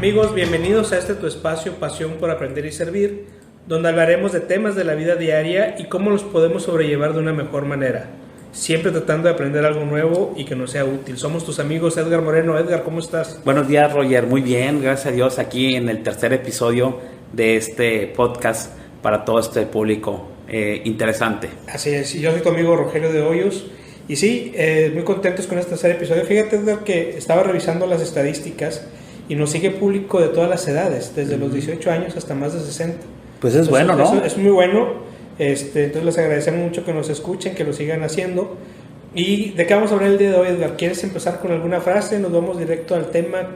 Amigos, bienvenidos a tu espacio Pasión por Aprender y Servir, donde hablaremos de temas de la vida diaria y cómo los podemos sobrellevar de una mejor manera, siempre tratando de aprender algo nuevo y que nos sea útil. Somos tus amigos Edgar Moreno. Edgar, ¿cómo estás? Buenos días, Roger. Muy bien, gracias a Dios, aquí en el tercer episodio de este podcast para todo este público interesante. Así es, yo soy tu amigo Rogelio de Hoyos y sí, muy contentos con este tercer episodio. Fíjate, Edgar, que estaba revisando las estadísticas y nos sigue público de todas las edades, desde los 18 años hasta más de 60. Pues es bueno, ¿no? Eso es muy bueno. Entonces les agradecemos mucho que nos escuchen, que lo sigan haciendo. ¿Y de qué vamos a hablar el día de hoy, Edgar? ¿Quieres empezar con alguna frase? ¿Nos vamos directo al tema?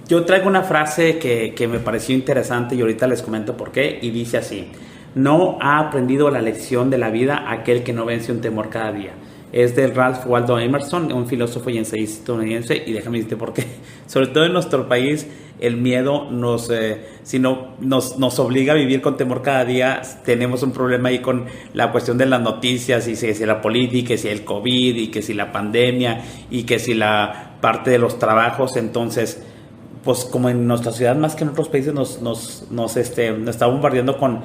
Yo traigo una frase que me pareció interesante y ahorita les comento por qué, y dice así: no ha aprendido la lección de la vida aquel que no vence un temor cada día. Es de Ralph Waldo Emerson, un filósofo y ensayista estadounidense, y déjame decirte por qué. Sobre todo en nuestro país, el miedo nos obliga a vivir con temor cada día. Tenemos un problema ahí con la cuestión de las noticias, y si la política, y si el COVID, y que si la pandemia, y que si la parte de los trabajos. Entonces, pues como en nuestra ciudad más que en otros países nos está bombardeando con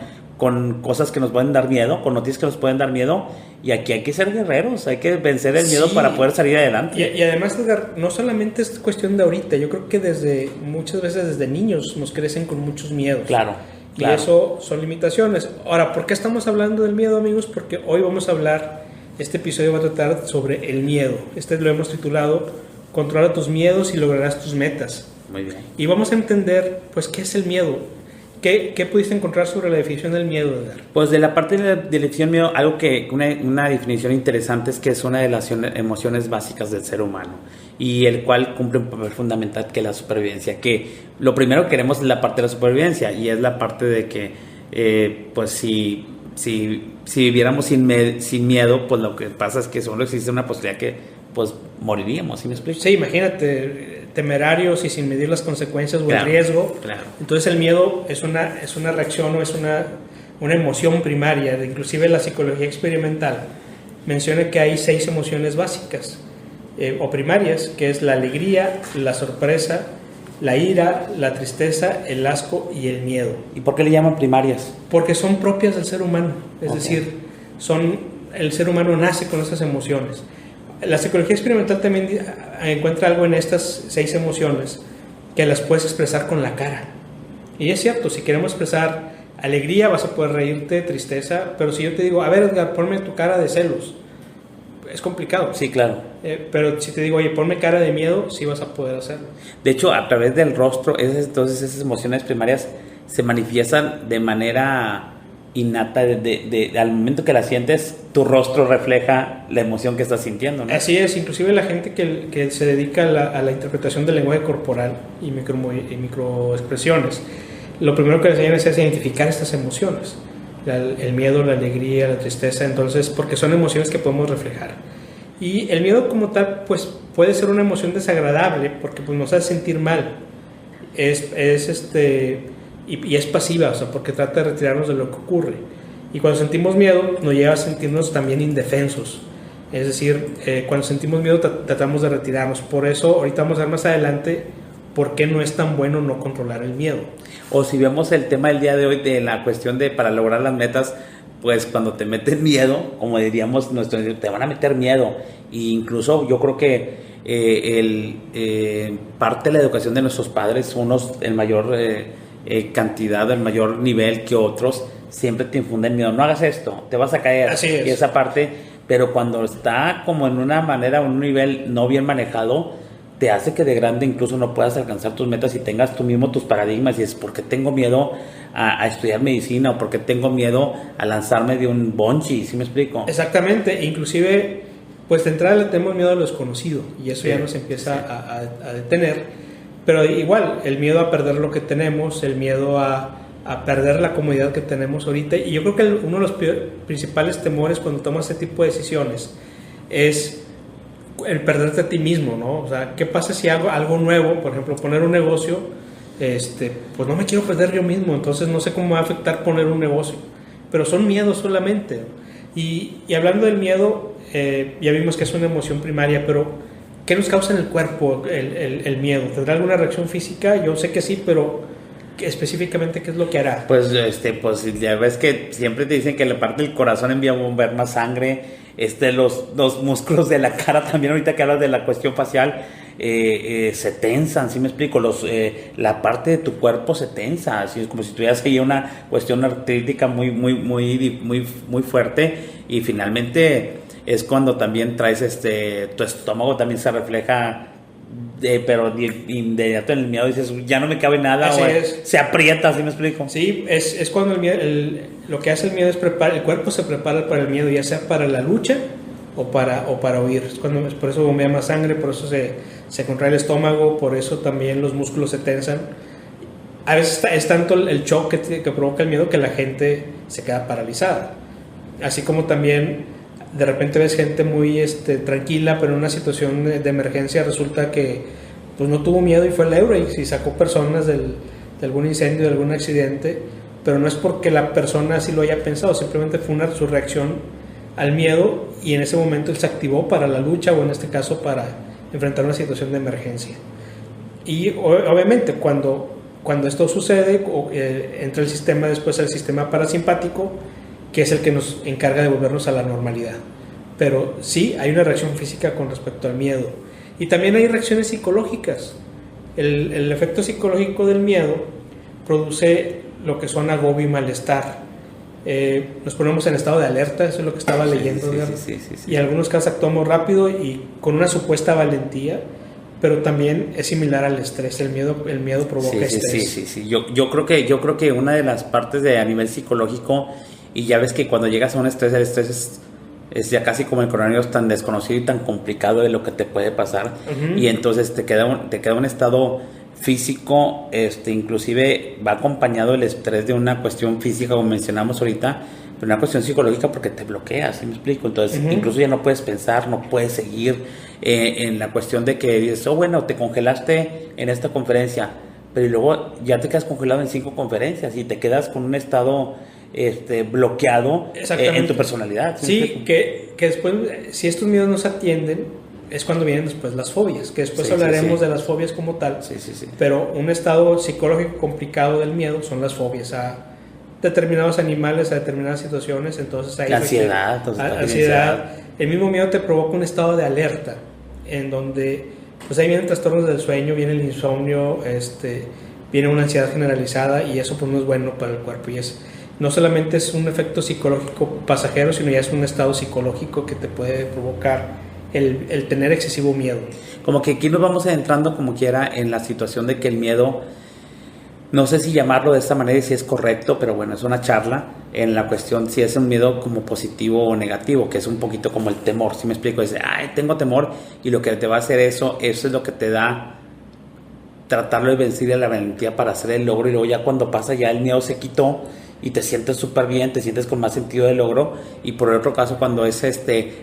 cosas que nos pueden dar miedo, con noticias que nos pueden dar miedo, y aquí hay que ser guerreros, hay que vencer el miedo para poder salir adelante. Y además, Edgar, no solamente es cuestión de ahorita, yo creo que muchas veces desde niños nos crecen con muchos miedos. Claro. Y eso son limitaciones. Ahora, ¿por qué estamos hablando del miedo, amigos? Porque hoy vamos a hablar, este episodio va a tratar sobre el miedo. Lo hemos titulado Controla tus miedos y lograrás tus metas. Muy bien. Y vamos a entender, pues, ¿qué es el miedo? ¿Qué pudiste encontrar sobre la definición del miedo, Edgar? Pues de la parte de la definición del miedo, algo una definición interesante es que es una de las emociones básicas del ser humano, y el cual cumple un papel fundamental, que es la supervivencia. Que lo primero que queremos es la parte de la supervivencia, y es la parte de que pues si viviéramos sin miedo, pues lo que pasa es que solo existe una posibilidad que pues moriríamos, ¿sí me explico? Sí, imagínate, temerarios y sin medir las consecuencias o el riesgo. Claro. Entonces el miedo es una reacción o es una emoción primaria. Inclusive la psicología experimental menciona que hay 6 emociones básicas o primarias, que es la alegría, la sorpresa, la ira, la tristeza, el asco y el miedo. ¿Y por qué le llaman primarias? Porque son propias del ser humano, es decir, el ser humano nace con esas emociones. La psicología experimental también encuentra algo en estas 6 emociones que las puedes expresar con la cara. Y es cierto, si queremos expresar alegría vas a poder reírte, tristeza, pero si yo te digo, a ver, Edgar, ponme tu cara de celos, es complicado. Sí, claro. Pero si te digo, oye, ponme cara de miedo, sí vas a poder hacerlo. De hecho, a través del rostro, entonces esas emociones primarias se manifiestan de manera innata. Al momento que la sientes, tu rostro refleja la emoción que estás sintiendo, ¿no? Así es, inclusive la gente que se dedica a la interpretación del lenguaje corporal y microexpresiones, lo primero que les enseñan es identificar estas emociones, el miedo, la alegría, la tristeza, entonces, porque son emociones que podemos reflejar. Y el miedo como tal, pues puede ser una emoción desagradable porque pues, nos hace sentir mal. Y es pasiva, o sea, porque trata de retirarnos de lo que ocurre. Y cuando sentimos miedo, nos lleva a sentirnos también indefensos. Es decir, cuando sentimos miedo, tratamos de retirarnos. Por eso, ahorita vamos a ver más adelante por qué no es tan bueno no controlar el miedo. O si vemos el tema del día de hoy de la cuestión de para lograr las metas, pues cuando te meten miedo, como diríamos, te van a meter miedo. E incluso yo creo que parte de la educación de nuestros padres, unos en mayor cantidad, en mayor nivel que otros, siempre te infunden miedo. No hagas esto, te vas a caer. Así es. Y esa parte, pero cuando está como en una manera, un nivel no bien manejado, te hace que de grande incluso no puedas alcanzar tus metas y tengas tú mismo tus paradigmas. Y es porque tengo miedo a estudiar medicina, o porque tengo miedo a lanzarme de un bungee, ¿sí me explico? Exactamente, inclusive pues de entrada le tenemos miedo a lo desconocido y eso ya nos empieza a detener. Pero igual, el miedo a perder lo que tenemos, el miedo a perder la comodidad que tenemos ahorita. Y yo creo que uno de los principales temores cuando tomas este tipo de decisiones es el perderte a ti mismo, ¿no? O sea, ¿qué pasa si hago algo nuevo? Por ejemplo, poner un negocio, pues no me quiero perder yo mismo, entonces no sé cómo me va a afectar poner un negocio. Pero son miedos solamente. Y hablando del miedo, ya vimos que es una emoción primaria, pero ¿qué nos causa en el cuerpo el miedo? ¿Tendrá alguna reacción física? Yo sé que sí, pero específicamente, ¿qué es lo que hará? Pues, pues ya ves que siempre te dicen que la parte del corazón envía a bombear más sangre, los músculos de la cara también, ahorita que hablas de la cuestión facial, se tensan, ¿sí me explico? La parte de tu cuerpo se tensa, así es como si tuvieras ahí una cuestión artrítica muy fuerte, y finalmente es cuando también traes tu estómago también se refleja, pero de inmediato en el miedo dices, ya no me cabe nada, Así o es. se aprieta, ¿sí me explico? Sí, es cuando el miedo, lo que hace el miedo es el cuerpo se prepara para el miedo, ya sea para la lucha o para huir. Por eso bombea más sangre, por eso se contrae el estómago, por eso también los músculos se tensan. A veces es tanto el shock que provoca el miedo que la gente se queda paralizada. Así como también de repente ves gente muy tranquila, pero en una situación de emergencia resulta que pues no tuvo miedo y fue el héroe y sacó personas de algún incendio, de algún accidente, pero no es porque la persona así lo haya pensado, simplemente fue su reacción al miedo, y en ese momento él se activó para la lucha, o en este caso para enfrentar una situación de emergencia. Y obviamente cuando esto sucede, entra el sistema, después el sistema parasimpático, que es el que nos encarga de volvernos a la normalidad. Pero sí, hay una reacción física con respecto al miedo. Y también hay reacciones psicológicas. El efecto psicológico del miedo produce lo que son agobio y malestar. Nos ponemos en estado de alerta, eso es lo que estaba leyendo. Sí. Y en algunos casos actuamos rápido y con una supuesta valentía, pero también es similar al estrés. El miedo provoca estrés. Sí. Yo creo que una de las partes a nivel psicológico, y ya ves que cuando llegas a un estrés, el estrés es ya casi como el coronavirus, tan desconocido y tan complicado de lo que te puede pasar. Uh-huh. Y entonces te queda un estado físico, inclusive va acompañado el estrés de una cuestión física, como mencionamos ahorita, pero una cuestión psicológica porque te bloqueas, ¿sí me explico? Entonces, uh-huh, incluso ya no puedes pensar, no puedes seguir en la cuestión de que dices, bueno, te congelaste en esta conferencia, pero luego ya te quedas congelado en 5 conferencias y te quedas con un estado bloqueado en tu personalidad. Sí, que después, si estos miedos no se atienden, es cuando vienen después las fobias, que después hablaremos de las fobias como tal. Sí. Pero un estado psicológico complicado del miedo son las fobias a determinados animales, a determinadas situaciones. Entonces hay ansiedad. Ansiedad. El mismo miedo te provoca un estado de alerta, en donde pues ahí vienen trastornos del sueño, viene el insomnio, viene una ansiedad generalizada, y eso pues no es bueno para el cuerpo. Y no solamente es un efecto psicológico pasajero, sino ya es un estado psicológico que te puede provocar el tener excesivo miedo. Como que aquí nos vamos adentrando como quiera en la situación de que el miedo, no sé si llamarlo de esta manera y si es correcto, pero bueno, es una charla en la cuestión si es un miedo como positivo o negativo, que es un poquito como el temor, ¿sí me explico? Es, tengo temor, y lo que te va a hacer eso es lo que te da tratarlo de vencer a la valentía para hacer el logro, y luego ya cuando pasa ya el miedo se quitó y te sientes súper bien, te sientes con más sentido de logro. Y por el otro caso, cuando es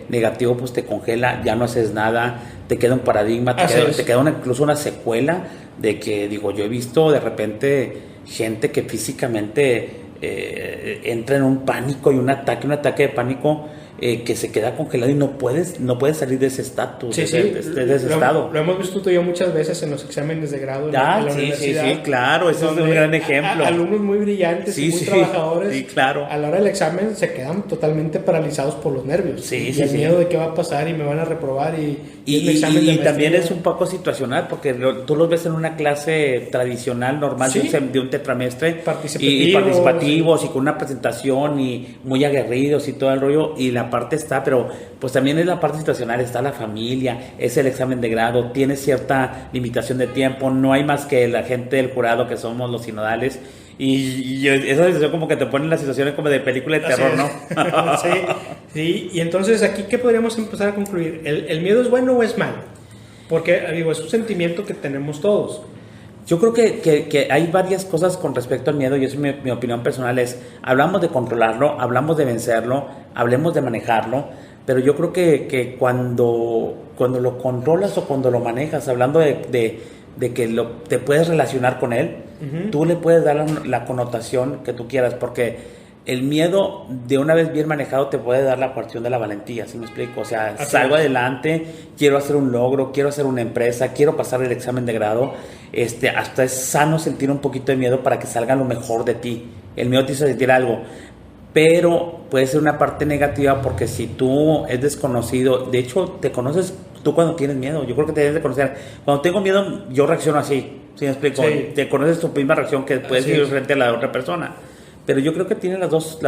negativo, pues te congela, ya no haces nada, te queda un paradigma, te queda incluso una secuela de que, digo, yo he visto de repente gente que físicamente entra en un pánico y un ataque de pánico, que se queda congelado y no puedes salir de ese estatus, de ese estado. Lo hemos visto tú y yo muchas veces en los exámenes de grado en la universidad. Sí, claro, ese es un gran ejemplo. Alumnos muy brillantes y muy trabajadores, sí, claro, a la hora del examen se quedan totalmente paralizados por los nervios. Y el miedo de qué va a pasar y me van a reprobar. Y también es un poco situacional, porque tú los ves en una clase tradicional, normal, de un tetramestre, participativos y con una presentación y muy aguerridos y todo el rollo, y la parte está, pero pues también es la parte situacional, está la familia, es el examen de grado, tiene cierta limitación de tiempo, no hay más que la gente del jurado que somos los sinodales, y esa situación como que te pone en las situaciones como de película de terror, ¿no? Sí, y entonces aquí, ¿qué podríamos empezar a concluir? ¿El miedo es bueno o es malo? Porque, digo, es un sentimiento que tenemos todos. Yo creo que hay varias cosas con respecto al miedo, y eso es mi opinión personal, hablamos de controlarlo, hablamos de vencerlo, hablemos de manejarlo, pero yo creo que cuando lo controlas o cuando lo manejas, hablando de que te puedes relacionar con él, uh-huh, tú le puedes dar la connotación que tú quieras, porque el miedo de una vez bien manejado te puede dar la cuestión de la valentía, ¿sí me explico? O sea, salgo adelante, quiero hacer un logro, quiero hacer una empresa, quiero pasar el examen de grado. Hasta es sano sentir un poquito de miedo para que salga lo mejor de ti. El miedo te hizo sentir algo, pero puede ser una parte negativa porque si tú es desconocido, de hecho te conoces tú cuando tienes miedo. Yo creo que te debes de conocer. Cuando tengo miedo yo reacciono así, ¿sí me explico? Sí. Te conoces tu misma reacción que puedes ir frente a la otra persona. Pero yo creo que tiene las dos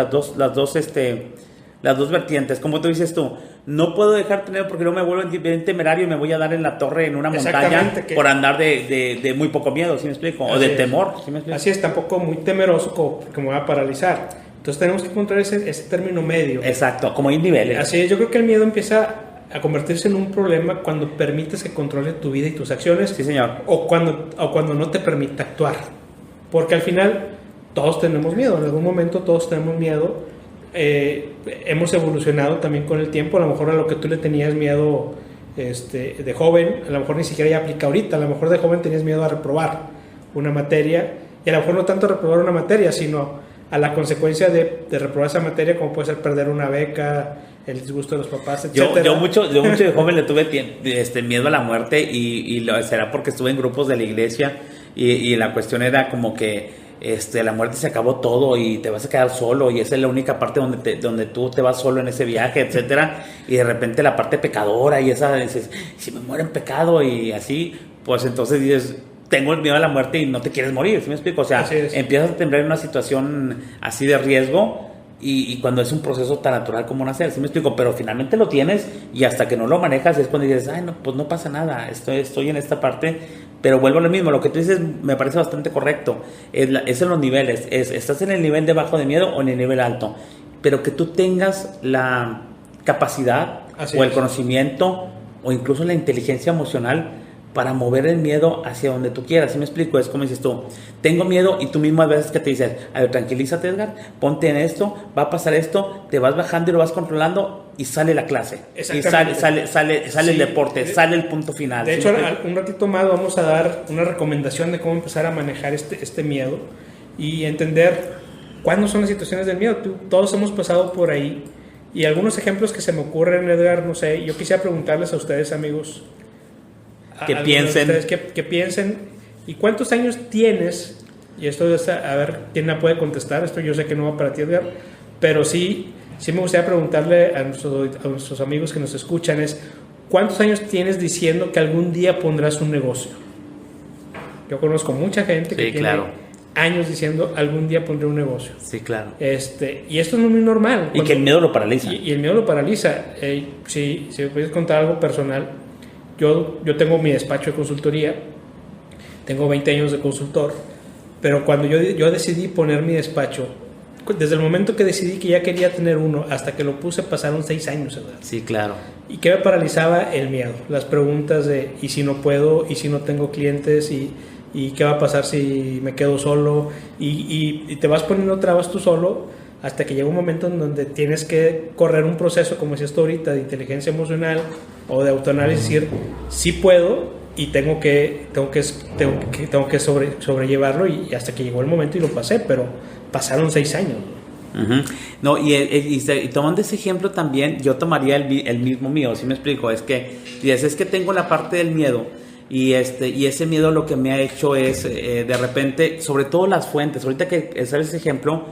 vertientes. Como tú dices tú, no puedo dejar tener porque no me vuelvo bien temerario y me voy a dar en la torre en una montaña por andar de muy poco miedo, ¿sí me explico? O de temor, ¿sí me explico? Así es, tampoco muy temeroso porque me va a paralizar. Entonces tenemos que encontrar ese término medio. Exacto, como hay niveles. Así es, yo creo que el miedo empieza a convertirse en un problema cuando permites que controle tu vida y tus acciones. Sí, señor. O cuando no te permite actuar. Porque al final todos tenemos miedo, en algún momento todos tenemos miedo. Hemos evolucionado también con el tiempo. A lo mejor a lo que tú le tenías miedo de joven, a lo mejor ni siquiera ya aplica ahorita. A lo mejor de joven tenías miedo a reprobar una materia, y a lo mejor no tanto a reprobar una materia, sino a la consecuencia de reprobar esa materia, como puede ser perder una beca, el disgusto de los papás, etc. Yo mucho de joven le tuve miedo a la muerte, y será porque estuve en grupos de la iglesia, y la cuestión era como que la muerte se acabó todo y te vas a quedar solo, y esa es la única parte donde tú te vas solo en ese viaje, etcétera. Y de repente la parte pecadora, y esa dices, si me muero en pecado y así, pues entonces dices, tengo el miedo a la muerte y no te quieres morir, ¿sí me explico? O sea, empiezas a temblar en una situación así de riesgo, y cuando es un proceso tan natural como nacer, ¿sí me explico? Pero finalmente lo tienes, y hasta que no lo manejas es cuando dices, ay, no, pues no pasa nada, estoy en esta parte. Pero vuelvo a lo mismo, lo que tú dices me parece bastante correcto, es en los niveles, estás en el nivel de bajo de miedo o en el nivel alto, pero que tú tengas la capacidad o el conocimiento o incluso la inteligencia emocional para mover el miedo hacia donde tú quieras. ¿Sí me explico? Es como dices tú, tengo miedo, y tú mismo a veces que te dices, a ver, tranquilízate, Edgar, ponte en esto, va a pasar esto, te vas bajando y lo vas controlando, y sale la clase, y sale el deporte, sale el punto final. De hecho, un ratito más vamos a dar una recomendación de cómo empezar a manejar este miedo y entender cuándo son las situaciones del miedo. Todos hemos pasado por ahí, y algunos ejemplos que se me ocurren, Edgar, no sé, yo quisiera preguntarles a ustedes, amigos, que piensen. Que piensen, ¿y cuántos años tienes? Y esto es, a ver quién la puede contestar. Esto yo sé que no va para ti, Edgar, pero sí me gustaría preguntarle a nuestros amigos que nos escuchan es, ¿cuántos años tienes diciendo que algún día pondrás un negocio? Yo conozco mucha gente que tiene años diciendo algún día pondré un negocio. Sí, claro. Y esto es muy normal. Y que el miedo lo paraliza. Y el miedo lo paraliza. Si me puedes contar algo personal, yo tengo mi despacho de consultoría, tengo 20 años de consultor, pero cuando yo decidí poner mi despacho, desde el momento que decidí que ya quería tener uno hasta que lo puse pasaron 6 años, ¿verdad? Sí, claro. ¿Y qué me paralizaba? El miedo, las preguntas de ¿y si no puedo? ¿Y si no tengo clientes? ¿Y qué va a pasar si me quedo solo? Y te vas poniendo trabas tú solo hasta que llega un momento en donde tienes que correr un proceso, como decías tú ahorita, de inteligencia emocional o de autoanálisis, decir, sí puedo y tengo que sobrellevarlo, y hasta que llegó el momento y lo pasé, pero pasaron 6 años. Uh-huh. No, y tomando ese ejemplo también, yo tomaría el mismo mío, ¿sí me explico? Es que tengo la parte del miedo, y ese miedo lo que me ha hecho es, de repente, sobre todo las fuentes. Ahorita que sabes ese ejemplo,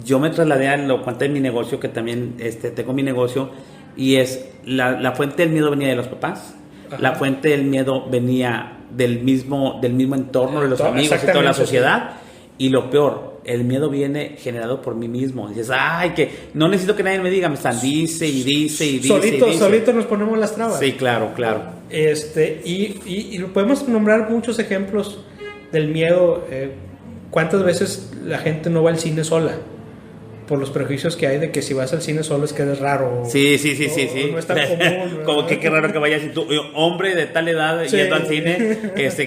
yo me trasladé a lo cuanto de mi negocio, que también tengo mi negocio, y es la fuente del miedo venía de los papás. Ajá. La fuente del miedo venía del mismo entorno, de los amigos y toda la sociedad. Y lo peor, el miedo viene generado por mí mismo. Dices, ay, que no necesito que nadie me diga, me están dice. Solito nos ponemos las trabas. Sí, claro. Y podemos nombrar muchos ejemplos del miedo. ¿Cuántas veces la gente no va al cine sola? Por los prejuicios que hay de que si vas al cine solo es que eres raro. Sí. No es tan común. Como que qué raro que vayas, y tú, hombre de tal edad, yendo al cine,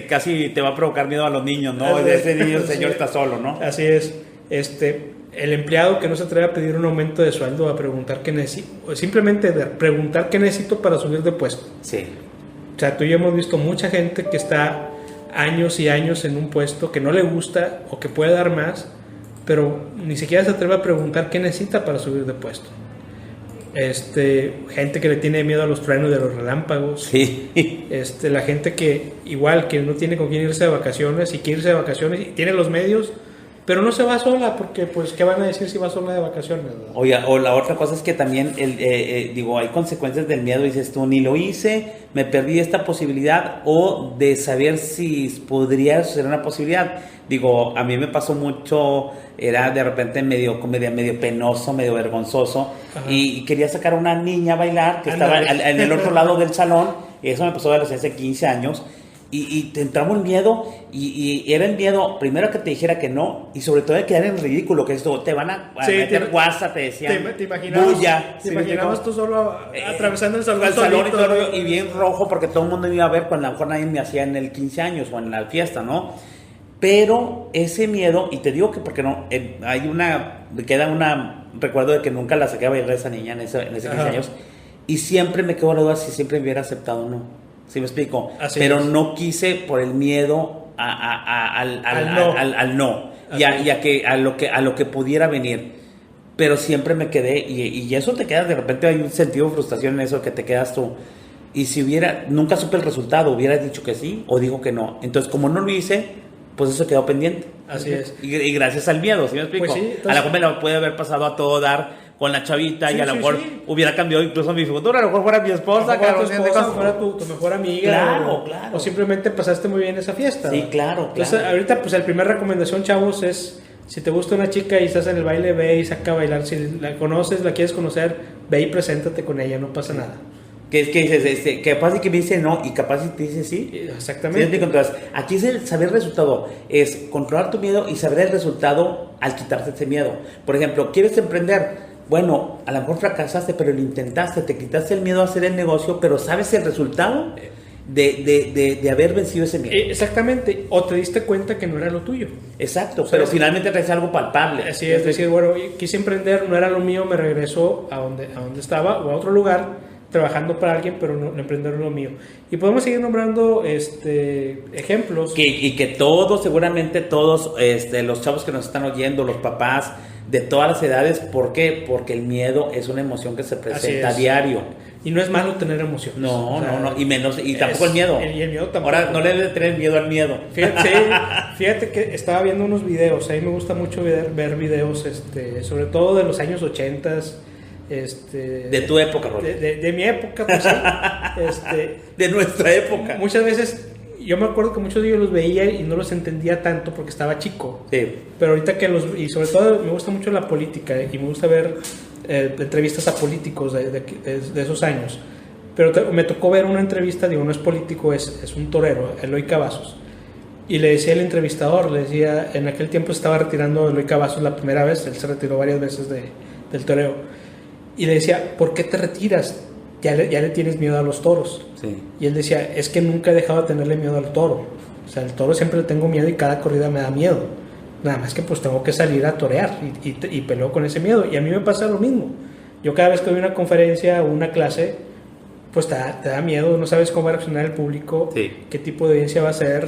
casi te va a provocar miedo a los niños, ¿no? Ese niño, el señor está solo, ¿no? Así es. El empleado que no se atreve a pedir un aumento de sueldo, a preguntar qué necesito, o simplemente preguntar qué necesito para subir de puesto. Sí. O sea, tú y yo hemos visto mucha gente que está años y años en un puesto que no le gusta o que puede dar más, pero ni siquiera se atreve a preguntar qué necesita para subir de puesto. Gente que le tiene miedo a los truenos de los relámpagos. Sí. La gente que igual que no tiene con quién irse de vacaciones y quiere irse de vacaciones y tiene los medios, pero no se va sola porque pues qué van a decir si va sola de vacaciones, ¿verdad? Oye, o la otra cosa es que también hay consecuencias del miedo. Dices tú, ni lo hice, me perdí esta posibilidad, o de saber si podría ser una posibilidad. Digo, a mí me pasó mucho, era de repente medio penoso, medio vergonzoso, y quería sacar a una niña a bailar que estaba en el otro lado del salón, y eso me pasó hace 15 años. Y te entraba un miedo, y era el miedo, primero que te dijera que no, y sobre todo de quedar en ridículo, que esto te van a meter guasa, te decían. Te imaginabas, bulla. te imaginabas tú solo atravesando el salón, y todo rollo, y bien rojo, porque todo el mundo me iba a ver cuando a lo mejor nadie me hacía en el 15 años o en la fiesta, ¿no? Pero ese miedo, y te digo que porque no, me queda recuerdo de que nunca la saqué a bailar esa niña en ese 15 años, y siempre me quedó la duda si siempre me hubiera aceptado o no. ¿Sí me explico? Así pero es. No quise por el miedo al no. Y a lo que pudiera venir. Pero siempre me quedé, y eso te queda, de repente hay un sentido de frustración en eso, que te quedas tú. Y si nunca supe el resultado, hubiera dicho que sí o digo que no. Entonces, como no lo hice, pues eso quedó pendiente. Así es. Y gracias al miedo, ¿sí me explico? Pues sí, entonces, a la mejor me lo puede haber pasado a todo dar con la chavita, y a lo mejor hubiera cambiado incluso mi futuro, a lo mejor fuera mi esposa, fuera tu mejor amiga, claro. O simplemente pasaste muy bien esa fiesta. Sí, claro. Entonces, ahorita pues la primera recomendación, chavos, es si te gusta una chica y estás en el baile, ve y saca a bailar. Si la conoces, la quieres conocer, ve y preséntate con ella, no pasa nada. Que dices, capaz de que me dice no y capaz de que te dice sí. Exactamente. ¿Sí? Entonces, aquí es el saber el resultado, es controlar tu miedo y saber el resultado al quitarte ese miedo. Por ejemplo, ¿quieres emprender? Bueno, a lo mejor fracasaste, pero lo intentaste, te quitaste el miedo a hacer el negocio, pero sabes el resultado de haber vencido ese miedo. Exactamente, o te diste cuenta que no era lo tuyo. Exacto, pero finalmente traes algo palpable. Así es decir, bueno, quise emprender, no era lo mío, me regresó a donde estaba o a otro lugar trabajando para alguien, pero no emprender lo mío. Y podemos seguir nombrando ejemplos. Y que seguramente todos los chavos que nos están oyendo, los papás de todas las edades, ¿por qué? Porque el miedo es una emoción que se presenta a diario. Y no es malo tener emociones. No, y tampoco el miedo. Y el miedo tampoco. Ahora, no le debe tener miedo al miedo. Fíjate que estaba viendo unos videos, a mí me gusta mucho ver videos, sobre todo de los años 80s. De tu época, Roger. De mi época, pues sí. De nuestra época. Muchas veces, yo me acuerdo que muchos de ellos los veía y no los entendía tanto porque estaba chico. Sí. Pero ahorita y sobre todo me gusta mucho la política y me gusta ver entrevistas a políticos de esos años. Pero me tocó ver una entrevista, no es político, es un torero, Eloy Cavazos. Y le decía el entrevistador, en aquel tiempo estaba retirando Eloy Cavazos la primera vez, él se retiró varias veces del toreo. Y le decía, ¿por qué te retiras? Ya le tienes miedo a los toros. Sí. Y él decía, es que nunca he dejado de tenerle miedo al toro. O sea, al toro siempre le tengo miedo y cada corrida me da miedo. Nada más que pues tengo que salir a torear y peleo con ese miedo. Y a mí me pasa lo mismo. Yo cada vez que doy una conferencia o una clase, pues te da miedo, no sabes cómo va a reaccionar el público, qué tipo de audiencia va a ser,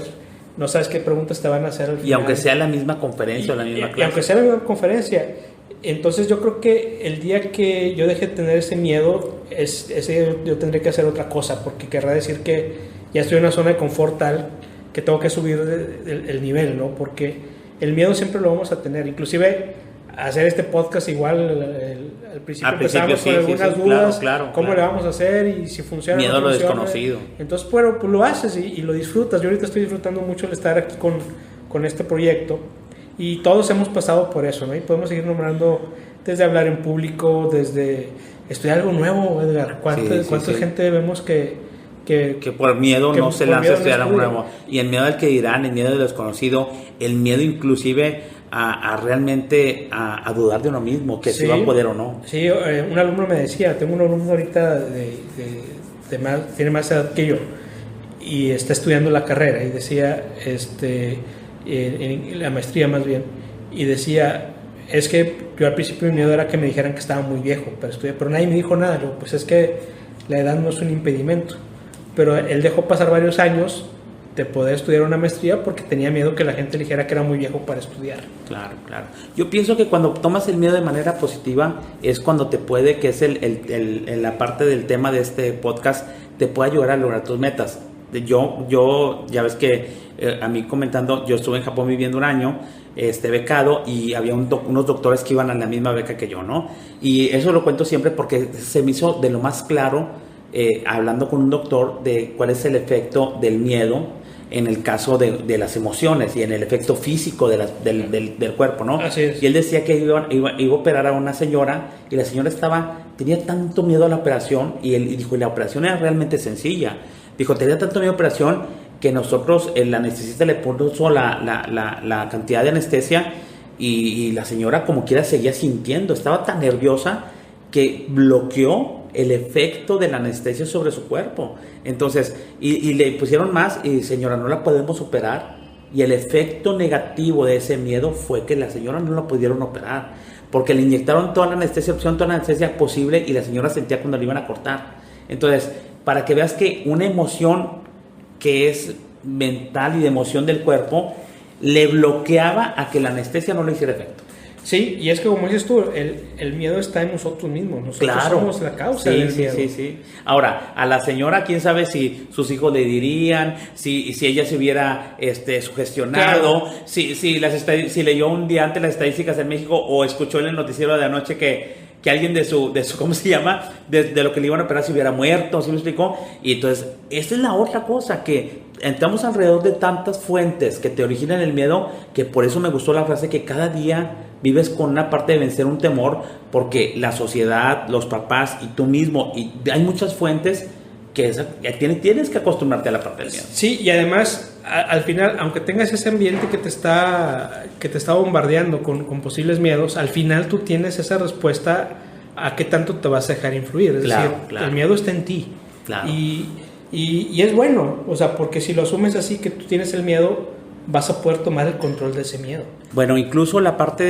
no sabes qué preguntas te van a hacer al final. Y aunque sea la misma conferencia o la misma clase. Y aunque sea la misma conferencia. Entonces yo creo que el día que yo deje de tener ese miedo, yo tendré que hacer otra cosa, porque querrá decir que ya estoy en una zona de confort tal que tengo que subir el nivel, ¿no? Porque el miedo siempre lo vamos a tener, inclusive hacer este podcast igual al principio empezamos con algunas dudas, claro, cómo le vamos a hacer y si funciona miedo o no funciona. Lo desconocido. Entonces, bueno, pues lo haces y lo disfrutas. Yo ahorita estoy disfrutando mucho el estar aquí con este proyecto. Y todos hemos pasado por eso, ¿no? Y podemos seguir nombrando desde hablar en público, desde estudiar algo nuevo, Edgar. ¿Cuánta gente vemos que por miedo no se lanza a estudiar algo nuevo? Y el miedo al que dirán, el miedo del desconocido, el miedo inclusive a realmente a dudar de uno mismo, que si va a poder o no. Sí, un alumno me decía, tengo un alumno ahorita tiene más edad que yo y está estudiando la carrera y decía, en la maestría más bien, y decía, es que yo al principio mi miedo era que me dijeran que estaba muy viejo para estudiar, pero nadie me dijo nada. Pues es que la edad no es un impedimento, pero él dejó pasar varios años de poder estudiar una maestría porque tenía miedo que la gente dijera que era muy viejo para estudiar. Claro, claro. Yo pienso que cuando tomas el miedo de manera positiva es cuando te puede, que es la parte del tema de este podcast, te puede ayudar a lograr tus metas. Yo ya ves que a mí comentando, yo estuve en Japón viviendo un año, becado, y había unos doctores que iban a la misma beca que yo, ¿no? Y eso lo cuento siempre porque se me hizo de lo más claro, hablando con un doctor, de cuál es el efecto del miedo en el caso de las emociones y en el efecto físico del cuerpo, ¿no? Así es. Y él decía que iba a operar a una señora y la señora tenía tanto miedo a la operación, y él dijo, y la operación era realmente sencilla. Dijo, tenía tanto miedo a la operación que nosotros, el anestesista le puso la cantidad de anestesia y la señora como quiera seguía sintiendo, estaba tan nerviosa que bloqueó el efecto de la anestesia sobre su cuerpo. Entonces, y le pusieron más, y señora, no la podemos operar. Y el efecto negativo de ese miedo fue que la señora no la pudieron operar, porque le inyectaron toda la anestesia, toda la anestesia posible, y la señora sentía cuando le iban a cortar. Entonces, para que veas que una emoción que es mental y de emoción del cuerpo le bloqueaba a que la anestesia no le hiciera efecto. Sí, y es que como dices tú, el miedo está en nosotros mismos. Nosotros claro. somos la causa del miedo. Sí. Ahora, a la señora, quién sabe si sus hijos le dirían, si ella se hubiera sugestionado, claro. si leyó un día antes las estadísticas en México, o escuchó en el noticiero de anoche que alguien de su ¿cómo se llama? De lo que le iban a operar se hubiera muerto, ¿sí me explicó? Y entonces, esta es la otra cosa, que estamos alrededor de tantas fuentes que te originan el miedo, que por eso me gustó la frase que cada día vives con una parte de vencer un temor, porque la sociedad, los papás y tú mismo, y hay muchas fuentes que tienes que acostumbrarte a la parte del miedo. Sí, y además, al final, aunque tengas ese ambiente que te está bombardeando con posibles miedos, al final tú tienes esa respuesta a qué tanto te vas a dejar influir. Es decir, el miedo está en ti. Claro. Y es bueno, o sea, porque si lo asumes así, que tú tienes el miedo, vas a poder tomar el control de ese miedo. Bueno, incluso la parte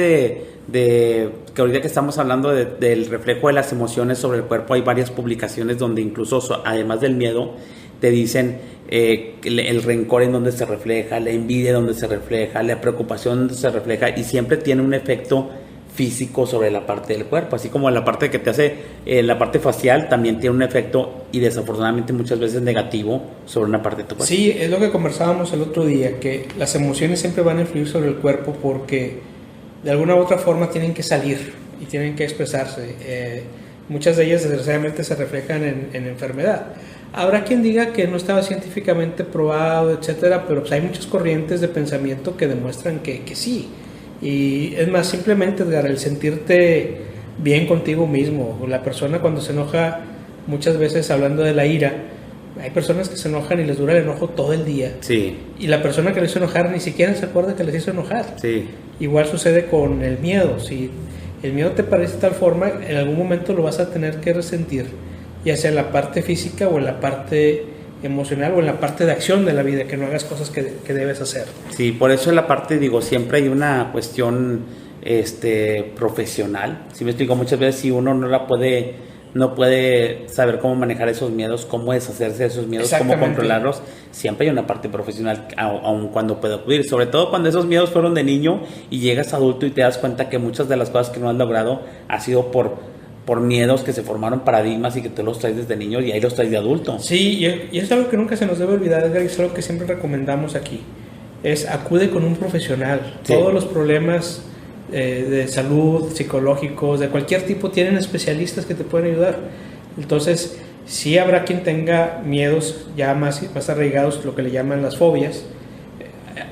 de que ahorita que estamos hablando del reflejo de las emociones sobre el cuerpo, hay varias publicaciones donde incluso, además del miedo, te dicen el rencor en donde se refleja, la envidia donde se refleja, la preocupación donde se refleja, y siempre tiene un efecto físico sobre la parte del cuerpo, así como la parte que te hace, la parte facial también tiene un efecto, y desafortunadamente muchas veces negativo, sobre una parte de tu cuerpo. Sí, es lo que conversábamos el otro día, que las emociones siempre van a influir sobre el cuerpo porque de alguna u otra forma tienen que salir y tienen que expresarse. Muchas de ellas desgraciadamente se reflejan en enfermedad. Habrá quien diga que no estaba científicamente probado, etcétera, pero pues hay muchas corrientes de pensamiento que demuestran que sí. Y es más, simplemente, Edgar, el sentirte bien contigo mismo. La persona cuando se enoja, muchas veces hablando de la ira, hay personas que se enojan y les dura el enojo todo el día. Sí. Y la persona que les hizo enojar ni siquiera se acuerda que les hizo enojar. Sí. Igual sucede con el miedo. Si el miedo te parece de tal forma, en algún momento lo vas a tener que resentir, ya sea en la parte física o en la parte emocional o en la parte de acción de la vida, que no hagas cosas que debes hacer. Sí, por eso en la parte, siempre hay una cuestión profesional. Si me explico, muchas veces si uno no puede saber cómo manejar esos miedos, cómo deshacerse de esos miedos, cómo controlarlos, siempre hay una parte profesional, aun cuando puede acudir, sobre todo cuando esos miedos fueron de niño y llegas adulto y te das cuenta que muchas de las cosas que no has logrado ha sido por miedos que se formaron, paradigmas, y que tú los traes desde niño y ahí los traes de adulto. Sí, y es algo que nunca se nos debe olvidar, Edgar, y es algo que siempre recomendamos aquí, es acude con un profesional. Sí. Todos los problemas de salud, psicológicos, de cualquier tipo, tienen especialistas que te pueden ayudar. Entonces, sí habrá quien tenga miedos ya más arraigados, lo que le llaman las fobias.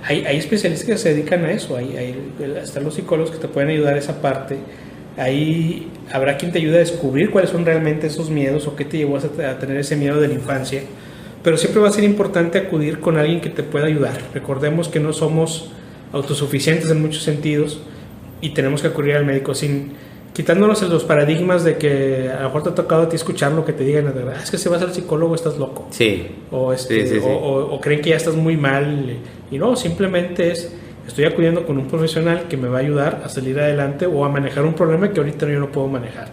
Hay especialistas que se dedican a eso, están los psicólogos que te pueden ayudar a esa parte. Ahí habrá quien te ayude a descubrir cuáles son realmente esos miedos o qué te llevó a tener ese miedo de la infancia. Pero siempre va a ser importante acudir con alguien que te pueda ayudar. Recordemos que no somos autosuficientes en muchos sentidos y tenemos que acudir al médico quitándonos los paradigmas de que a lo mejor te ha tocado a ti escuchar lo que te digan, es que si vas al psicólogo estás loco. Sí. O creen que ya estás muy mal. Y no, simplemente estoy acudiendo con un profesional que me va a ayudar a salir adelante o a manejar un problema que ahorita yo no puedo manejar.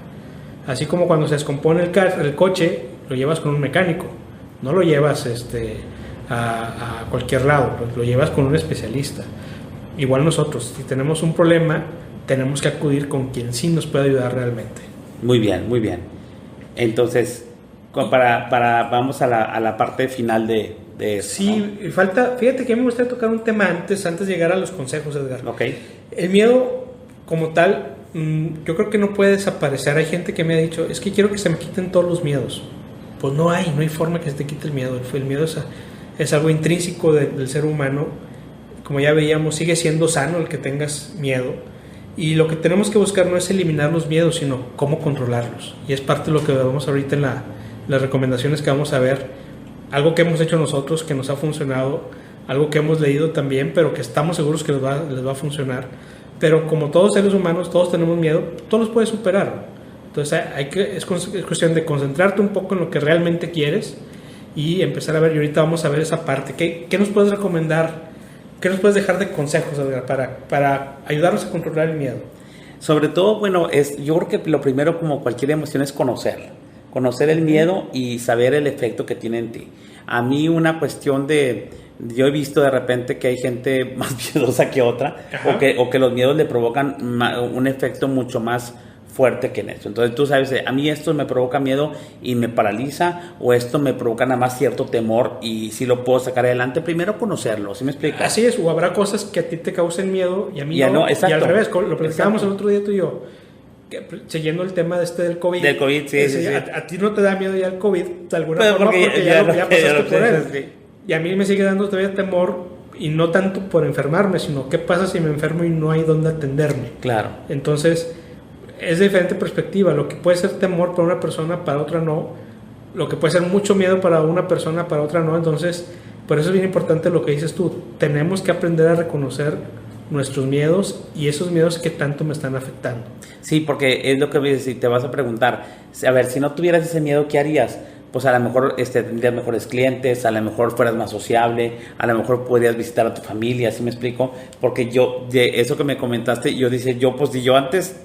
Así como cuando se descompone el coche, lo llevas con un mecánico, no lo llevas a cualquier lado, lo llevas con un especialista. Igual nosotros, si tenemos un problema, tenemos que acudir con quien sí nos puede ayudar realmente. Muy bien, muy bien. Entonces, vamos a la parte final de eso. Sí, ¿no? Fíjate que a mí me gustaría tocar un tema antes de llegar a los consejos, Edgar. Ok. El miedo como tal, yo creo que no puede desaparecer. Hay gente que me ha dicho, es que quiero que se me quiten todos los miedos. Pues no hay forma que se te quite el miedo. El miedo es algo intrínseco del ser humano. Como ya veíamos, sigue siendo sano el que tengas miedo. Y lo que tenemos que buscar no es eliminar los miedos, sino cómo controlarlos. Y es parte de lo que vemos ahorita en las recomendaciones que vamos a ver. Algo que hemos hecho nosotros, que nos ha funcionado, algo que hemos leído también, pero que estamos seguros que les va a funcionar. Pero como todos seres humanos, todos tenemos miedo, todos los puedes superar. Entonces es cuestión de concentrarte un poco en lo que realmente quieres y empezar a ver. Y ahorita vamos a ver esa parte. ¿Qué nos puedes recomendar? ¿Qué nos puedes dejar de consejos, Edgar, para ayudarnos a controlar el miedo? Sobre todo, bueno, yo creo que lo primero, como cualquier emoción, es conocer el miedo y saber el efecto que tiene en ti. A mí una cuestión yo he visto de repente que hay gente más miedosa que otra, o que los miedos le provocan un efecto mucho más fuerte que en eso. Entonces tú sabes, a mí esto me provoca miedo y me paraliza, o esto me provoca nada más cierto temor y si lo puedo sacar adelante, primero conocerlo, ¿sí me explica? Así es, o habrá cosas que a ti te causen miedo y a mí ya no, exacto, y al revés, lo platicábamos el otro día tú y yo, siguiendo el tema del COVID. Del COVID, sí. A ti no te da miedo ya el COVID, de alguna forma, porque ya pasaste por él. Sí. Y a mí me sigue dando todavía temor, y no tanto por enfermarme, sino qué pasa si me enfermo y no hay dónde atenderme. Claro. Entonces, es de diferente perspectiva. Lo que puede ser temor para una persona, para otra no. Lo que puede ser mucho miedo para una persona, para otra no. Entonces, por eso es bien importante lo que dices tú. Tenemos que aprender a reconocer nuestros miedos y esos miedos que tanto me están afectando. Sí, porque es lo que si te vas a preguntar, a ver, si no tuvieras ese miedo, ¿qué harías? Pues a lo mejor tendrías mejores clientes, a lo mejor fueras más sociable, a lo mejor podrías visitar a tu familia, ¿sí me explico? Porque de eso que me comentaste, yo antes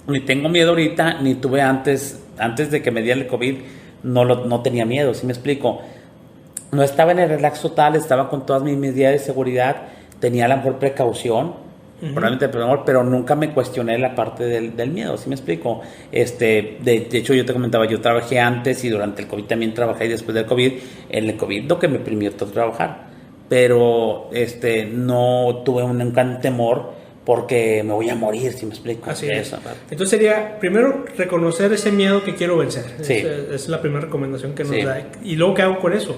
ni tengo miedo ahorita, ni tuve antes de que me diera el COVID, no tenía miedo, ¿sí me explico? No estaba en el relax total, estaba con todas mis medidas de seguridad, tenía a lo mejor precaución, probablemente, pero nunca me cuestioné la parte del miedo, ¿sí me explico? De hecho, yo te comentaba, yo trabajé antes y durante el COVID también trabajé, y después del COVID, en el COVID lo que me permitió trabajar, pero no tuve un gran temor porque me voy a morir, ¿sí me explico? Así es. Entonces sería, primero, reconocer ese miedo que quiero vencer. Sí. Esa es la primera recomendación que nos da. Y luego, ¿qué hago con eso?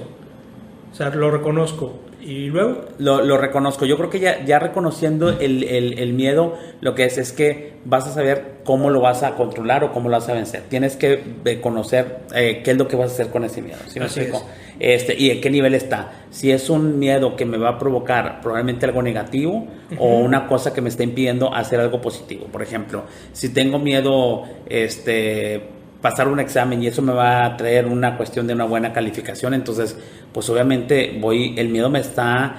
O sea, lo reconozco. ¿Y luego? Lo reconozco. Yo creo que ya reconociendo el miedo, lo que es que vas a saber cómo lo vas a controlar o cómo lo vas a vencer. Tienes que conocer qué es lo que vas a hacer con ese miedo. ¿Sí me explico? Y en qué nivel está. Si es un miedo que me va a provocar probablemente algo negativo o una cosa que me está impidiendo hacer algo positivo. Por ejemplo, si tengo miedo pasar un examen y eso me va a traer una cuestión de una buena calificación, entonces pues obviamente el miedo me está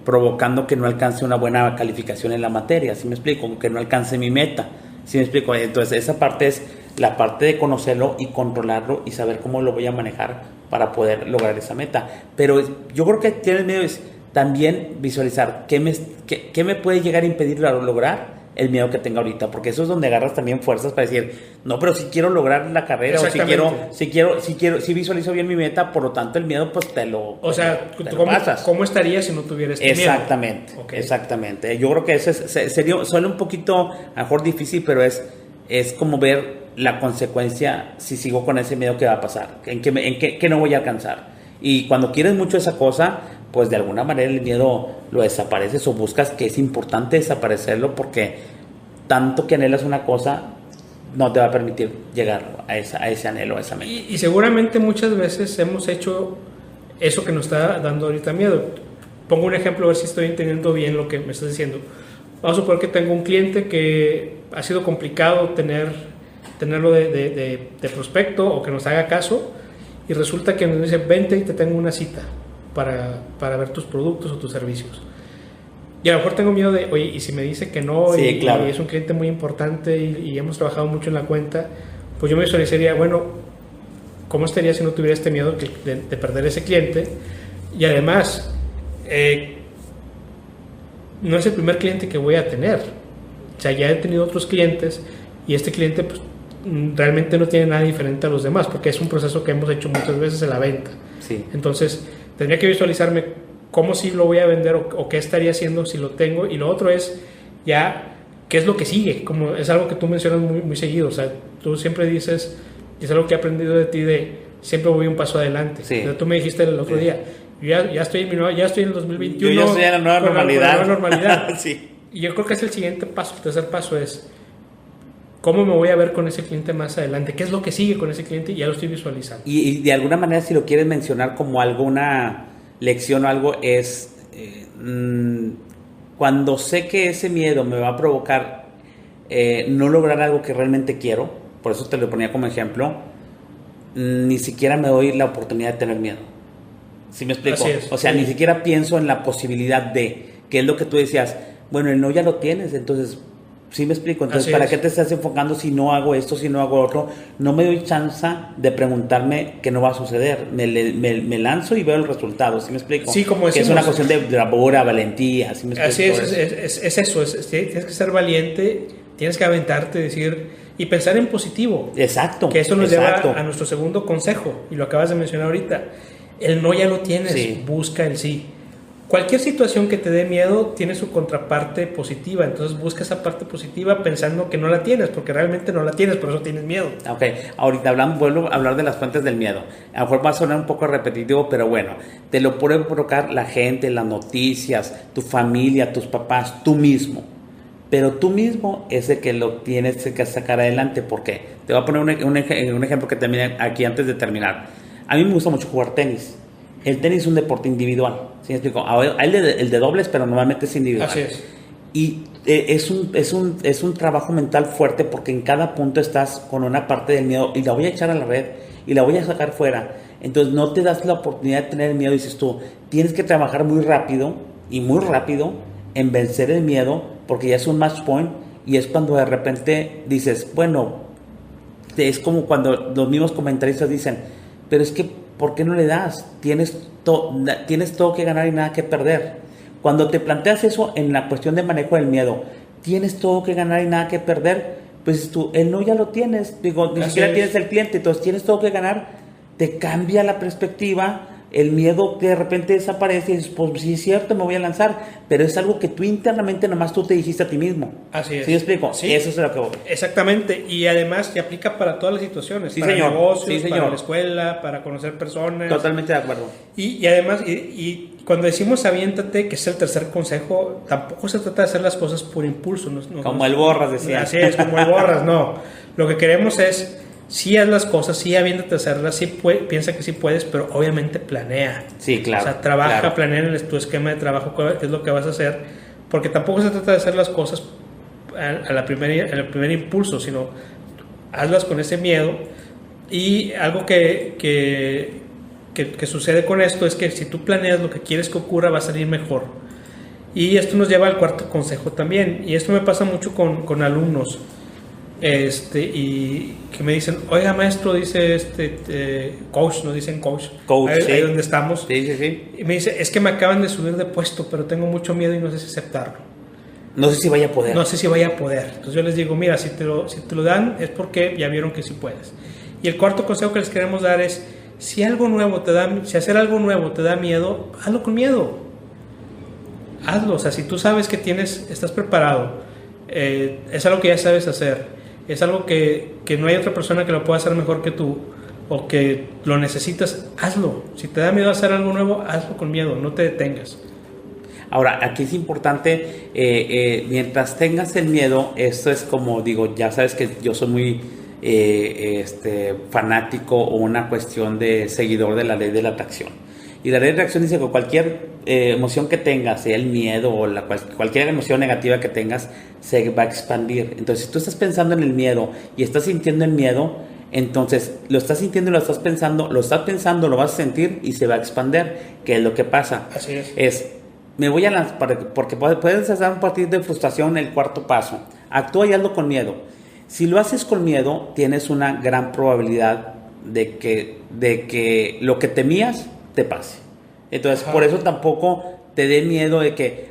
provocando que no alcance una buena calificación en la materia, ¿sí me explico? Que no alcance mi meta, ¿sí me explico? Entonces esa parte es la parte de conocerlo y controlarlo y saber cómo lo voy a manejar para poder lograr esa meta. Pero yo creo que tiene miedo es también visualizar qué me puede llegar a impedir lograr el miedo que tenga ahorita, porque eso es donde agarras también fuerzas para decir, no, pero si quiero lograr la carrera, o si visualizo bien mi meta, por lo tanto el miedo pues te lo pasas. ¿Cómo estaría si no tuviera miedo? Exactamente. Yo creo que eso suena un poquito a lo mejor difícil, pero es como ver la consecuencia si sigo con ese miedo que va a pasar, en qué no voy a alcanzar. Y cuando quieres mucho esa cosa, pues de alguna manera el miedo lo desapareces o buscas que es importante desaparecerlo, porque tanto que anhelas una cosa no te va a permitir llegar a ese anhelo, a esa meta. Y seguramente muchas veces hemos hecho eso que nos está dando ahorita miedo. Pongo un ejemplo a ver si estoy entendiendo bien lo que me estás diciendo. Vamos a suponer que tengo un cliente que ha sido complicado tenerlo de prospecto o que nos haga caso, y resulta que nos dice, vente y te tengo una cita para ver tus productos o tus servicios. Y a lo mejor tengo miedo de, oye, y si me dice que no, sí, claro. Y es un cliente muy importante y hemos trabajado mucho en la cuenta, pues yo me visualizaría, bueno, ¿cómo estaría si no tuviera este miedo de perder ese cliente? Y además, no es el primer cliente que voy a tener. O sea, ya he tenido otros clientes y este cliente pues, realmente no tiene nada diferente a los demás porque es un proceso que hemos hecho muchas veces en la venta. Sí. Entonces, tendría que visualizarme cómo sí lo voy a vender o qué estaría haciendo si lo tengo. Y lo otro es ya qué es lo que sigue. Como es algo que tú mencionas muy, muy seguido. O sea, tú siempre dices, y es algo que he aprendido de ti, de siempre voy un paso adelante. Sí. O sea, tú me dijiste el otro día, ya estoy en el 2021. Yo ya estoy en la nueva normalidad. La nueva normalidad. Sí. Y yo creo que es el siguiente paso. El tercer paso es cómo me voy a ver con ese cliente más adelante. ¿Qué es lo que sigue con ese cliente? Y ya lo estoy visualizando. Y de alguna manera, si lo quieres mencionar como alguna lección o algo, es cuando sé que ese miedo me va a provocar no lograr algo que realmente quiero, por eso te lo ponía como ejemplo, ni siquiera me doy la oportunidad de tener miedo. ¿Sí me explico? Así es, o sea, sí. Ni siquiera pienso en la posibilidad de, que es lo que tú decías, bueno, el no ya lo tienes, entonces, ¿sí me explico? Entonces, Así ¿para es. qué te estás enfocando si no hago esto, si no hago otro? No me doy chance de preguntarme qué no va a suceder. Me lanzo y veo el resultado, ¿sí me explico? Sí, como que decimos. es una cuestión de bravura, valentía, ¿sí me explico? Así es eso. Tienes que ser valiente, tienes que aventarte, decir y pensar en positivo. Exacto. Que eso nos exacto. lleva a nuestro segundo consejo, y lo acabas de mencionar ahorita. El no ya lo tienes, Sí. busca el sí. Cualquier situación que te dé miedo tiene su contraparte positiva, entonces busca esa parte positiva pensando que no la tienes, porque realmente no la tienes, por eso tienes miedo. Ok, ahorita vuelvo a hablar de las fuentes del miedo. A lo mejor va a sonar un poco repetitivo, pero bueno, te lo puede provocar la gente, las noticias, tu familia, tus papás, tú mismo. Pero tú mismo es el que lo tienes que sacar adelante. ¿Por qué? Te voy a poner un ejemplo que termine aquí antes de terminar. A mí me gusta mucho jugar tenis. El tenis es un deporte individual, ¿sí me explico? Hay el de dobles, pero normalmente es individual. Así es. Y es un trabajo mental fuerte porque en cada punto estás con una parte del miedo y la voy a echar a la red y la voy a sacar fuera. Entonces no te das la oportunidad de tener miedo. Dices tú, tienes que trabajar muy rápido en vencer el miedo porque ya es un match point y es cuando de repente dices, bueno, es como cuando los mismos comentaristas dicen, pero es que ¿por qué no le das? Tienes todo que ganar y nada que perder. Cuando te planteas eso en la cuestión de manejo del miedo, tienes todo que ganar y nada que perder, pues tú, el no ya lo tienes, digo, ni siquiera tienes el cliente, entonces tienes todo que ganar, te cambia la perspectiva, el miedo que de repente desaparece y dices, pues sí es cierto, me voy a lanzar, pero es algo que tú internamente nomás tú te dijiste a ti mismo. Así es. ¿Sí me explico? Sí. Eso es lo que voy. Exactamente, y además te aplica para todas las situaciones, Sí, para señor. negocios, Sí, señor. para la escuela, para conocer personas. Totalmente de acuerdo. Y además, y cuando decimos aviéntate, que es el tercer consejo, tampoco se trata de hacer las cosas por impulso. Como el Borras decía. Así es, como el Borras, no. Lo que queremos es, sí haz las cosas, sí aviéntate a hacerlas, sí piensa que sí puedes, pero obviamente planea. Sí, claro. O sea, trabaja, claro. planea en tu esquema de trabajo qué es lo que vas a hacer, porque tampoco se trata de hacer las cosas al primer impulso, sino hazlas con ese miedo. Y algo que sucede con esto es que si tú planeas lo que quieres que ocurra, va a salir mejor. Y esto nos lleva al cuarto consejo también, y esto me pasa mucho con alumnos, y que me dicen, oiga maestro, dice coach, nos dicen coach, sí. ahí donde estamos. Sí. Y me dice, es que me acaban de subir de puesto, pero tengo mucho miedo y no sé si aceptarlo. No sé si vaya a poder. No sé si vaya a poder. Entonces yo les digo, mira, si te lo dan es porque ya vieron que sí puedes. Y el cuarto consejo que les queremos dar es, si hacer algo nuevo te da miedo, hazlo con miedo. Hazlo. O sea, si tú sabes que estás preparado, es algo que ya sabes hacer, es algo que no hay otra persona que lo pueda hacer mejor que tú, o que lo necesitas, hazlo. Si te da miedo hacer algo nuevo, hazlo con miedo, no te detengas. Ahora, aquí es importante, mientras tengas el miedo, esto es como digo, ya sabes que yo soy muy fanático o una cuestión de seguidor de la ley de la atracción. Y la ley de la atracción dice que cualquier emoción que tengas, sea el miedo o cualquier emoción negativa que tengas, se va a expandir. Entonces, si tú estás pensando en el miedo y estás sintiendo el miedo, entonces lo estás sintiendo, lo estás pensando, lo vas a sentir y se va a expandir. ¿Qué es lo que pasa? Así es. Me voy a lanzar, porque puedes hacer un partido de frustración el cuarto paso. Actúa y hazlo con miedo. Si lo haces con miedo, tienes una gran probabilidad de que lo que temías te pase. Entonces, por eso tampoco te dé miedo de que,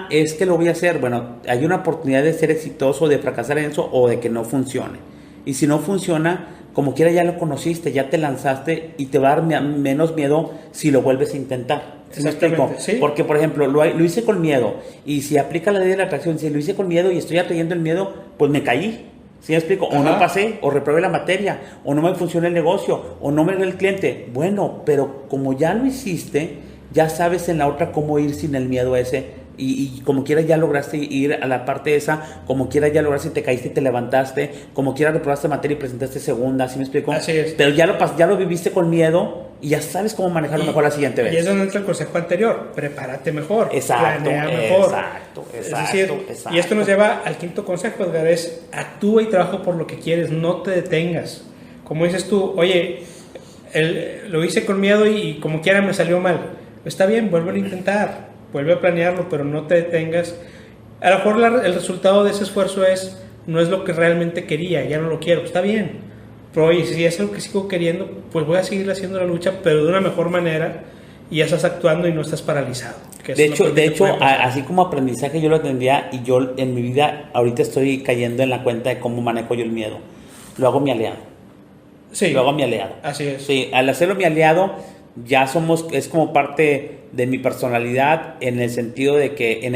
es que lo voy a hacer. Bueno, hay una oportunidad de ser exitoso, de fracasar en eso o de que no funcione. Y si no funciona, como quiera ya lo conociste, ya te lanzaste y te va a dar menos miedo si lo vuelves a intentar. ¿Sí me explico? ¿Sí? Porque, por ejemplo, lo hice con miedo. Y si aplica la ley de la atracción, si lo hice con miedo y estoy atrayendo el miedo, pues me caí. ¿Sí me explico? O no pasé, o reprobé la materia, o no me funciona el negocio, o no me dio el cliente. Bueno, pero como ya lo hiciste, ya sabes en la otra cómo ir sin el miedo ese. Y como quiera ya lograste ir a la parte esa, como quiera ya lograste, te caíste y te levantaste, como quiera reprobaste materia y presentaste segunda, ¿sí me explico? Así es. Pero ya lo viviste con miedo y ya sabes cómo manejarlo mejor la siguiente vez. Y es donde entra el consejo anterior, prepárate mejor, exacto, planea mejor. Exacto. Y esto nos lleva al quinto consejo, Edgar, es actúa y trabaja por lo que quieres, no te detengas. Como dices tú, oye, lo hice con miedo y como quiera me salió mal. Está bien, vuelve a intentar. Vuelve a planearlo, pero no te detengas. A lo mejor el resultado de ese esfuerzo no es lo que realmente quería, ya no lo quiero, está bien. Pero oye, si es algo que sigo queriendo, pues voy a seguir haciendo la lucha, pero de una mejor manera, y ya estás actuando y no estás paralizado. De hecho, así como aprendizaje yo lo tendría, y yo en mi vida ahorita estoy cayendo en la cuenta de cómo manejo yo el miedo. Lo hago mi aliado. Sí. Lo hago mi aliado. Así es. Sí, al hacerlo mi aliado, es como parte de mi personalidad, en el sentido de que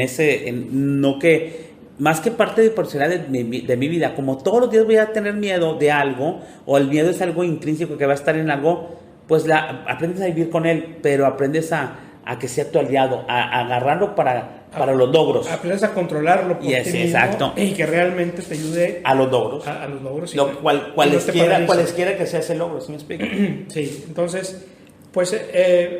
más que parte de personalidad de mi vida, como todos los días voy a tener miedo de algo, o el miedo es algo intrínseco que va a estar en algo, pues aprendes a vivir con él, pero aprendes a que sea tu aliado, a agarrarlo para los logros. Aprendes a controlarlo por ti mismo, exacto. Y que realmente te ayude a los logros. A los logros. Cualesquiera que sea ese logro, ¿sí me explico? Sí, entonces... Pues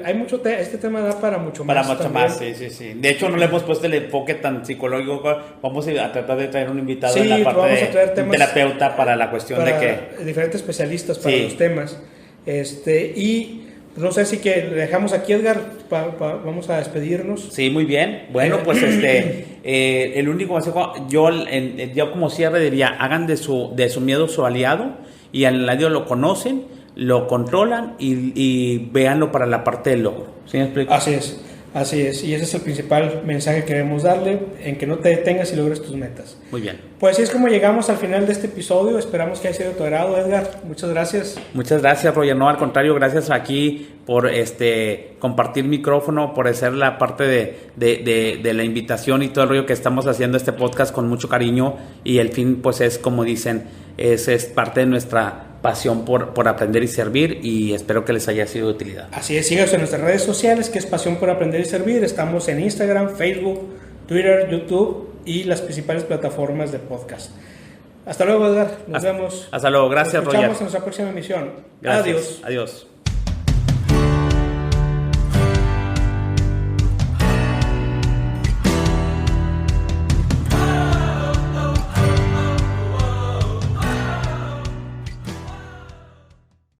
hay mucho este tema da para mucho más. Para mucho más, sí. De hecho, no le hemos puesto el enfoque tan psicológico. Vamos a tratar de traer un invitado en la parte de un terapeuta para la cuestión de que... diferentes especialistas para los temas. Y no sé si que le dejamos aquí, Edgar, vamos a despedirnos. Sí, muy bien. Bueno, pues el único consejo, yo como cierre diría, hagan de su miedo su aliado, y al aliado lo conocen, lo controlan y véanlo para la parte del logro. ¿Sí me explico? Así es. Y ese es el principal mensaje que queremos darle, en que no te detengas y logres tus metas. Muy bien. Pues así es como llegamos al final de este episodio. Esperamos que haya sido de tu agrado, Edgar. Muchas gracias. Muchas gracias, Roger. No, al contrario, gracias aquí por compartir micrófono, por hacer la parte de la invitación y todo el rollo que estamos haciendo este podcast con mucho cariño, y el fin pues es, como dicen, es parte de nuestra pasión por aprender y servir, y espero que les haya sido de utilidad. Así es, síganos en nuestras redes sociales, que es Pasión por Aprender y Servir. Estamos en Instagram, Facebook, Twitter, YouTube y las principales plataformas de podcast. Hasta luego, Edgar. Nos vemos. Hasta luego. Gracias, Roger. Nos escuchamos en nuestra próxima emisión. Gracias. Adiós.